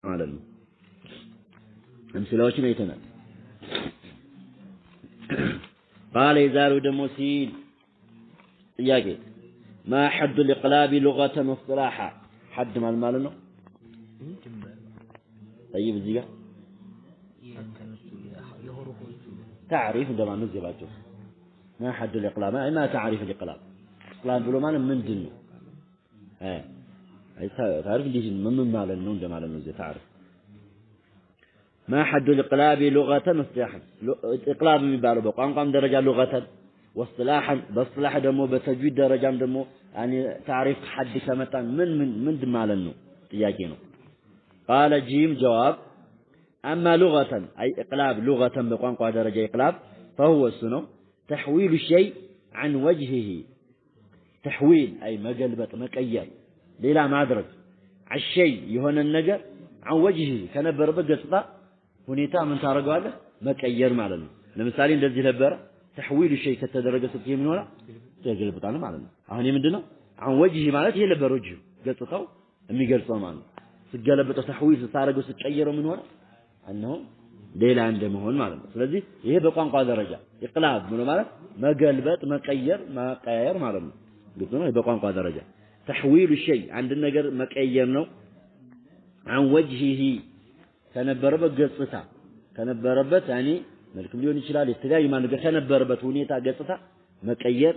ማለት ነው። አምስላዎችን አይተናል። قال يزارو دمو سين ጥያቄ ما حد الإقلاب لغة واصطلاحا حد ማለት ነው طيب እዚህ ጋር تعريف እንደማ ነው ዘባቸው ما حد الإقلاب ما تعريف الإقلاب إقلاب ብሎ ማለት ምንድነው አይ تعرف ليش ምን ማለት ነው እንደማለት ነው تعرف ما حد الإقلاب لغة واصطلاحا إقلاب የሚባለው በቋንቋም ደረጃ لغة واصطلاحا باصطلاح ደግሞ በተጅዊድ ደረጃም ደግሞ يعني تعريف حد ከመጣ ምን ማለት ነው ጥያቄ ነው قال جيم جواب أما لغة أي إقلاب لغة بቋንቋ ደረጃ إقلاب فهو السنو تحويل الشيء عن وجهه تحويل أي مقلبط مقير ሌላ ማድረግ الشيء የሆነ ነገር عن وجهه ከነበረበት ገጽታ ሁኔታ ምን ታረጋለህ መቀየር ማለት ነው ለምሳሌ እንደዚህ ነበር تحويل الشيء ከተደረገ ስትይ ምን ሆነ ተገልብጣል ማለት ነው አሁን ምንድነው عن وجهه ማለት ይሄ ነበር ወጅሁ ገጽታው የሚገልጸው ማለት ነው ሲገለበጠው تحويل ስታረገው ስትቀየረው ምን ሆነ አንነው ሌላ እንደመሆን ማለት ነው ስለዚህ ይሄ በቋንቋ ደረጃ ኢቅላብ ምን ማለት መገልበጥ መቀየር ማቀያየር ማለት ነው ግልጽ ነው በቋንቋ ደረጃ تحويل الشيء عند ነገር መቀየር ነው عن وجهه ከነበረበት ገጽታ ከነበረበት يعني መልክም ሊሆን ይችላል የተለያየ ማለት ከነበረበት ሁኔታ ገጽታ መቀየር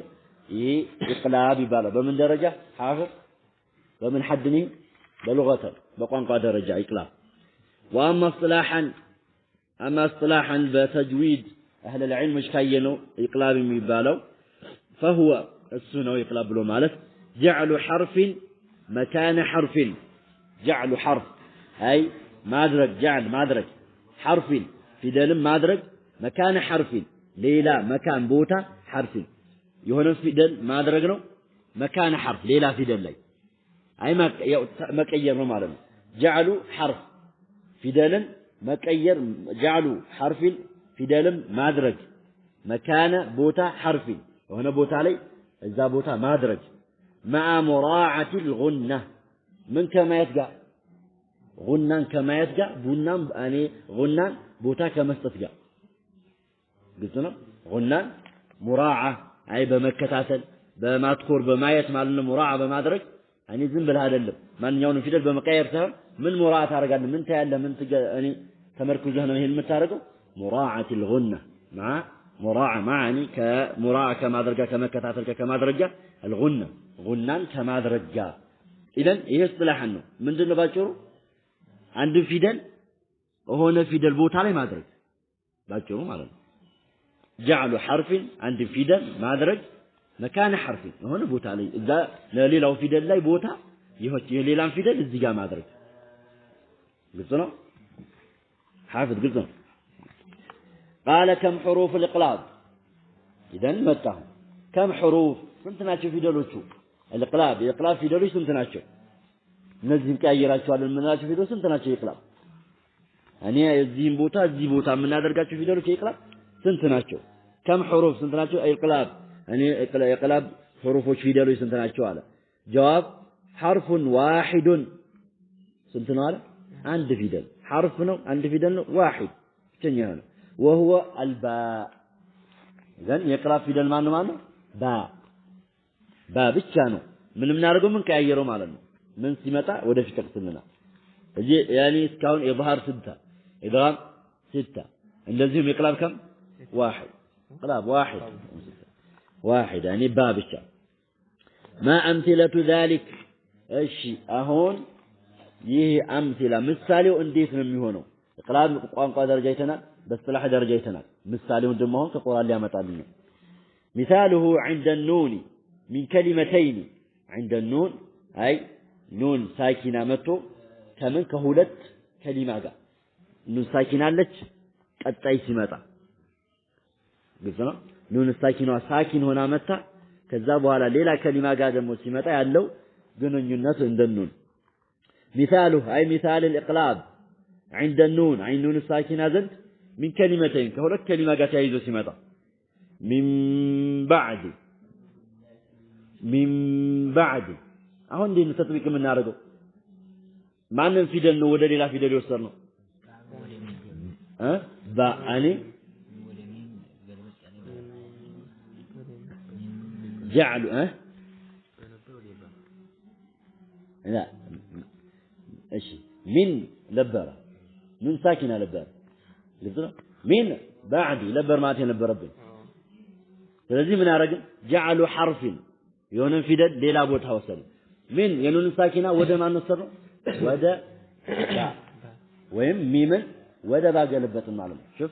ይሄ ኢቅላብ ይባላል በምን ደረጃ ሐፍዝ በምን ሐድኒ በلغة በቋንቋ ደረጃ ኢቅላብ واما اصطلاحا بتجويد اهل العلم كاينو اقلاب የሚባለው فهو እሱ ነው ኢቅላብ ብሎ ማለት جعل حرف مكان حرف جعل حرف اي ማድረግ جعل ማድረግ حرف ፊደልም ማድረግ مكان حرف ሌላ مكان ቦታ حرف የሆነ ፊደል ማድረግ ነው مكان حرف ሌላ ፊደል ላይ አይ መቀየር ነው ማለት ነው جعل حرف ፊደልን መቀየር جعل حرف ፊደልም ማድረግ مكان ቦታ حرف የሆነ ቦታ ላይ እዛ ቦታ ማድረግ مع مراعاة الغنة من كما يتقع غنان كما يتقع بنان يعني غنان بوتا كما استتقع قلتنا غنان مراعاة أي بمكتاسل بما تخور بما يتمالنا مراعاة بما درج يعني زنبل هذا اللب من يون فيدل بمقاير سهم من مراعاة هرقان من تيال من تقع يعني تمركز هنا هي المتارقة مراعاة الغنة مع مراعاة معني كمراعاة كما درجة كمكتاسل كما درجة الغنة غنان كما درجة إذن إيه اصطلاح عنه من دون باجرو عند فيدل هنا فيدل بوت عليه ما درج باجرو ماذا جعلوا حرف عند فيدل ما درج مكان حرف هنا بوت عليه إذا لا لو فيدل لا بوتا يهوش يليلان فيدل الزجاج ما درج قلتنا حافظ قلتنا قال كم حروف الإقلاب إذن متى كم حروف سنت ناتشو فيدلوشو الإقلاب فيدلوش سنت ناتشو نزل كأيراتشو على المناتشو فيدلو سنت ناتشو إقلاب يعني الزين بوتا من نادر كاتشو فيدلوش إقلاب سنت ناتشو كم حروف سنت ناتشو إقلاب يعني إقلاب حروفوش فيدلوش سنت ناتشو على جواب حرف واحد سنت ناتشو عند فيدل حرف نو عند فيدل واحد تنيانو وهو الباء إذن يقلاب فيدل مانو باء ብቻ ነው ምንም እናደርገው ምን ቀያየረው ማለት ነው ምን ሲመጣ ወደፊት ተቀጥልና እጂ ያኒ እስካሁን ኢዝሃር 6 ኢድጋም 6 እንደዚህም ኢቅላብ ከም واحد ኢቅላብ واحد يعني ብቻ ما امثله ذلك እሺ አሁን ይህ አምثله ምሳሌው እንዴት ነው የሚሆነው ኢቅላብ ቋንቋ ደረጃ ይተናል በስላህ ደረጃ ይተናል ምሳሌው ደግሞ አሁን ከቁርአን ሊያመጣልን ነው مثاله عند النون من كلمتين عند النون أي نون ساكنة متو كمن كهولت كلمة جا نون ساكنة لك قد تعيسي متى قلتنا نون ساكنة ساكن هنا متى كذابوا على ليلة كلمة جا دمو سمتى يالو قنن الناس عند النون مثاله أي مثال الإقلاب عند النون أي نون ساكنة زد من كلمتين كهولت كلمة جا تعيزو سمتى من بعد አሁን እንዴት ተጥቢቅ የምናደርገው ማንን ፊደል ነው ወደ ሌላ ፊደል የወሰድነው ባአኒ جعل لا ايش من لبره من ساكنه لبره من بعد لبر ما ተነበረብን ስለዚህ ምን አረግን جعلوا حرف የሆነን ፊደል ሌላ ቦታ ወሰዱ ምን የኑን ሳኪና ወደ ማን ወሰዱ ወደ ባ ወይም ሚምን ወደ ባ ገለበጥን ማለት ነው شوف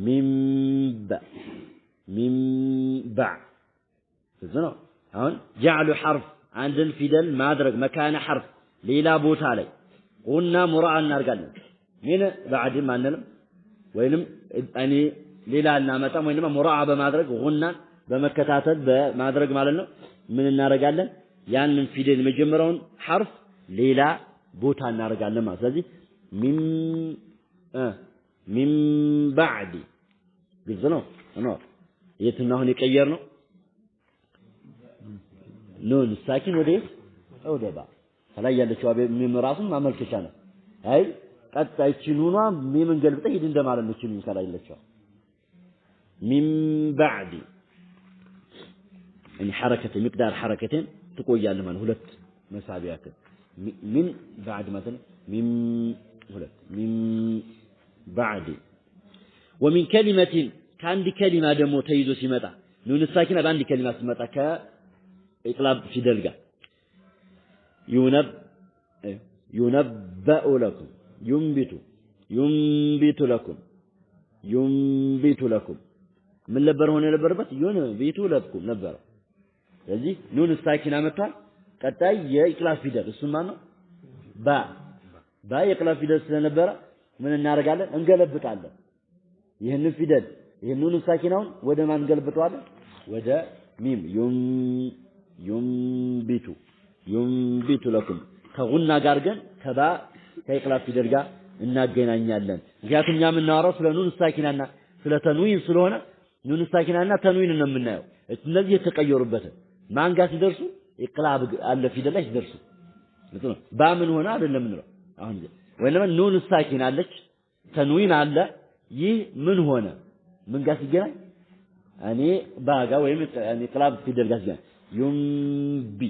من با ነው አሁን جعلوا حرف አንድን ፊደል ማድረግ መካነ حرف ሌላ ቦታ ላይ ቁና ሙራ እናርጋለን ምን بعد ማንንም ወይንም እኔ ሌላ እናመጣም ወይንም ሙራ በማድረግ ቁናን በመከታተል በማድረግ ማለት ነው ምን እናረጋለን ያንን ፊደል መጀመሪያውን حرف ሌላ ቦታ እናረጋለን ማለት ስለዚህ من بعد ግልጽ ነው የትኛው አሁን የቀየር ነው ኑን ሳኪን ወደ ባ ከላይ ያለችው ሚም ራሱን ማመልከቻ ነው አይ ቀጣይቺ ኑኗ ሚምን ገልብጠህ ሂድ እንደማለት ነው ቺን ከላይ ያለችው ሚን بعد ان حركه مقدار حركتين تقوياله ማለት ሁለት መሳቢያት من بعد مثلا من ሁለት من بعد ومن كلمه ከአንድ ከሊማ ደግሞ ተይዞ ሲመጣ ኑን ሳኪና በአንድ ከሊማ ሲመጣ إقلاب في دلقة ينبأ لكم ينبت لكم من لبر هنا لبر بس ينبت لكم لبر هذه نون الساكنة متى قطعي إقلاب في دل السمانة با إقلاب في دل سنبرة من النار قال انقلب بتعلم يهن في دل يهن نون الساكنة وده ما انقلب بتعلم وده ميم ينبت لكم ከጉና ጋር ግን ከባ ከኢቅላብ ፊደል ጋር እናገናኛለን ምክንያቱም ኛ የምናወራው ስለ ኑን ሳኪናና ስለ ተንዊን ስለሆነ ኑን ሳኪናና ተንዊን ነው የምናየው እነዚህ የተቀየሩበት ማን ጋር ሲደርሱ ኢቅላብ አለ ፊደል ላይ ሲደርሱ ባምን ሆነ አይደለም እንለው አሁን ወይንም ኑን ሳኪና አለች ተንዊን አለ ይህ ምን ሆነ ምን ጋር ሲገናኝ እኔ ባጋ ወይም ኢቅላብ ፊደል ጋር ሲገናኝ ዩምቢ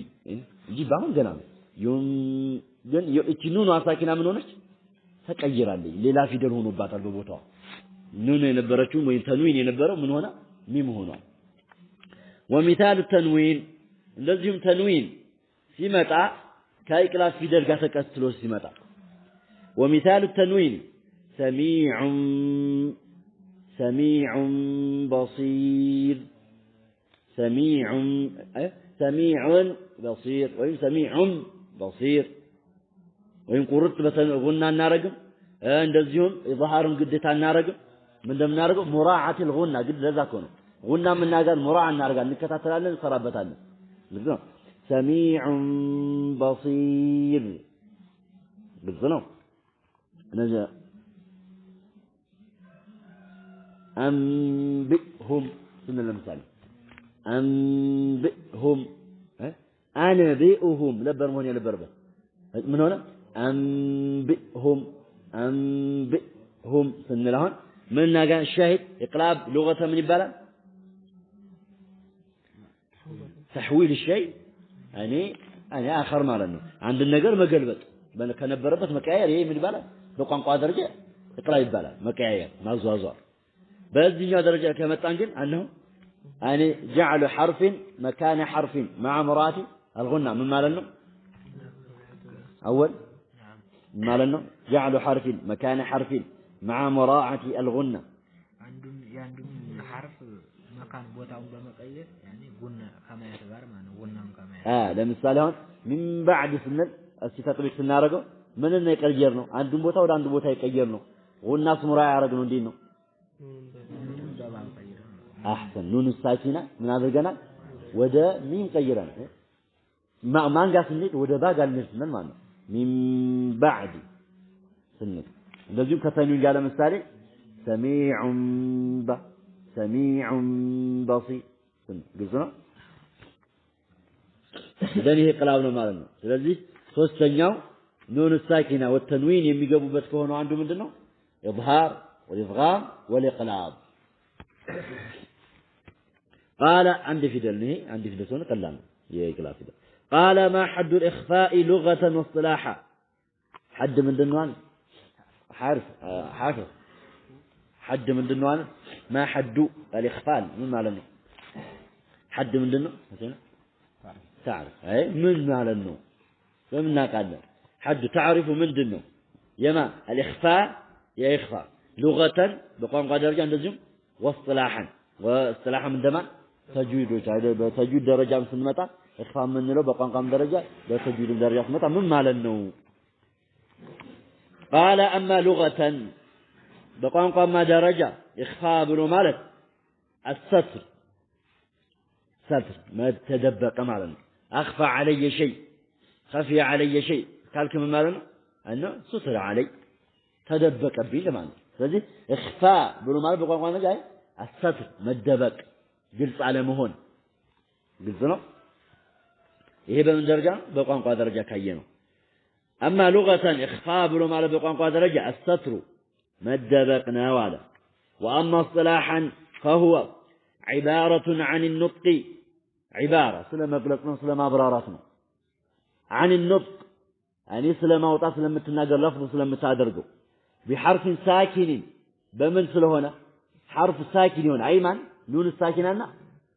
እንጂ ባሁን ገና ነው ግን እቺ ኑኑ አሳኪና ምን ሆነች ተቀይራለች ሌላ ፊደል ሆኖባታል በቦታው ኑኑ የነበረችው ወይ ተንዊን የነበረው ምን ሆነ ሚም ሆኗል ومثال التنوين እንደዚህም ተንዊን ሲመጣ ከኢቅላብ ፊደል ጋር ተቀጥሎ ሲመጣ ومثال التنوين سميع بصير سميع بصير وين سميع بصير وين قرط مثلا غنى እናረግም እንደዚሁም ኢዝሃርን ግዴታ እናረግም ምን እንደምናረገው ሙራዓት الغنى ግድ ለዛ እኮ ነው غنى ምናጋር ሙራዓ እናረጋለን እንከታተላለን እንሰራበታለን ግድ ነው سميع بصير ግድ ነው ነዛ أنبئهم ስንል ለምሳሌ أنبئهم أنبئهم لبر مهون يلبربه من هنا أنبئهم سنلهون من ناقان الشاهد إقلاب لغة من يبالا تحويل الشيء أنا آخر ما لأنه عند النقر مقلبت كان بربت مكاير هي من يبالا بقوان قوى درجة إقلاب يبالا مكاير ما زوازار بل دنيا درجة كما تنقل أنه يعني جعل حرف مكان حرف مع مراتي الغنى من مالنا أول مالنا جعل حرف مكان حرف مع مراعاة الغنى عندهم حرف مكان بوتاهم بمقيد يعني غنى كما يتبار معنا غنى كما لمثال هون من بعد سنة الصفات بك سنارجو من إنه يقيرنه عندهم بوتا ولا عندهم بوتا يقيرنه غنى سمراء يعرجون دينه أحسن نون الساكنة من هذا الجنة وده مين قيران ما نقاس النت وده باقي المسلم معنا من بعد سنة لازم كتاني قال مثالي سميع بصير قلنا إذن هي قلابنا مالنا لذلك ثلاثة ኑን ሳኪና ወተንዊን የሚገቡበት ከሆነ አንዱ ምንድነው ኢዝሃር ወልኢድጋም ወልኢቅላብ قال عندي في دلني عندي في دسون قلنا يقلا في قال ما حد الإخفاء لغة واصطلاحا حد من دنوان حرف حد من دنوان ما حد الإخفاء من معنى حد من دنو تعرف أي من معنى فمن قال حد تعرف من دنو يما الإخفاء يا إخفاء لغة بقوم قادر عندهم واصطلاحا من دمان تجويد بتجويد درجة من سنمتا إخفاء من له بقوم درجة بتجويد درجة سنمتا من معنى قال أما لغة بقوم ما درجة إخفاء بنو مالك الستر ستر ما تدبق مالنا أخفى علي شيء خفي علي شيء قال كم مالنا أنه ستر علي تدبق بي لمعنى ስለዚህ إخفاء بنو مالك بقوم قانا جاي الستر مدبق قلت على مهون قلت له إيه بمن درجة بقوم قا درجة كينو أما لغة إخفاء بنو مالك بقوم قا درجة الستر مدبقنا والا وأما اصطلاحا فهو عبارة عن النطق عبارة سلم أقلقنا سلم أبراراتنا عن النطق يعني سلم أوطا سلم تناقر لفظ سلم تادرقو بحرف ساكن بمن سلهنا حرف ساكن هنا أيمن نون الساكنة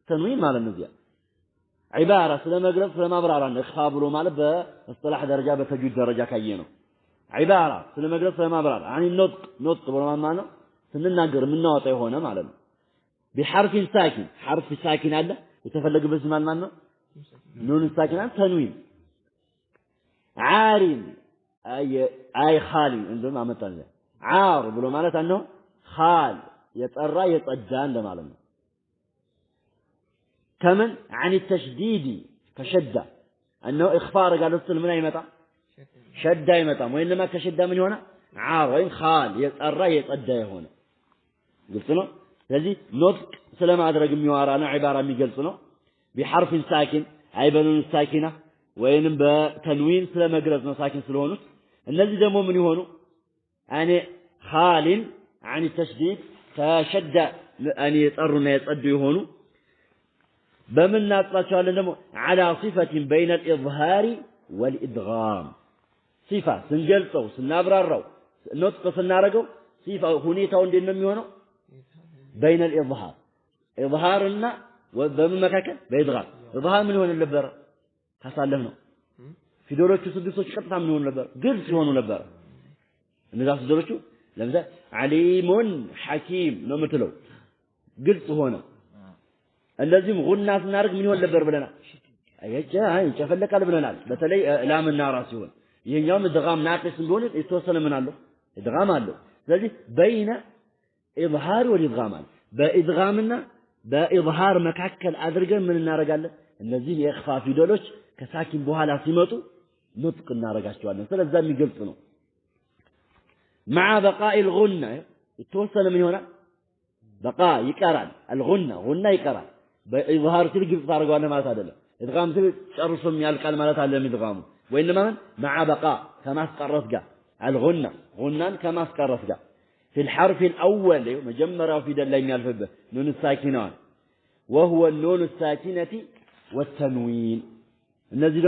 تنوين مال النزيع عبارة سلم أقلق سلم أبراراتنا إخفابروا مال باصطلاح درجة بتجويد درجة كينو عبارة سلم أقلق سلم أبرار عن النطق نطق برمان مانا سنناقر من نوطي هنا معلم بحرف ساكن حرف ساكن هذا يتفلق بزمان مانا نون الساكنة تنوين عار أي خالي عندما مثلا عار بلو معناته أنه خال يتأرى يتأجان ده معلومة كمن عن التشديد كشدة أنه إخفار قال الصل من أي متى شدة أي متى وإنما كشدة من هنا عار وإن خال يتأرى يتأجى هنا قلت له هذه نطق سلام أدرج ميوارانا عبارة ميقلصنا بحرف ساكن أي بنون الساكنة وين بتنوين سلام أجرزنا ساكن سلونس الذي دمو من يهونو يعني خال عن التشديد كشد أن يتأرنا يتأدوا يهونو بمن نطلع دمو على صفة بين الإظهار والإدغام صفة سنجلسو سنابرارو نطق سنارجو صفة هنيتا وندين ميهونو بين الإظهار إظهارنا وبمن مكاكل بإدغام إظهار من هون اللبر حصل لهنا في دورك تسدسوا شقطها من هون اللبر قلت هون اللبر الناس دورك لماذا عليم حكيم نمتلو قلت هنا اللازم غنى في النار من هون اللبر بلنا أيجا هاي شافلك على بلنا بتلي لا من نار سيون يوم إدغام ناقص نقول يتوصل من الله إدغام الله لذلك بين إظهار والإدغام بإدغامنا بإظهار مكاكل أدرجا من النار قال الذين يخفى في دولش كساكن بوها سمتو نطق النار قاشتوالنا فلذا ميقلصنو مع بقاء الغنة يتوصل من هنا بقاء يكرر الغنة غنة يكرر بإظهار تلقي صارقوانا ما تادله إدغام تلقي شرصهم يالقال ما تادله إدغامه وإنما مع بقاء كما سقرت الغنة غنان كما سقرت في الحرف الأول مجمرة في دلين الفبه نون الساكنة وهو النون الساكنة والتنوين النزيل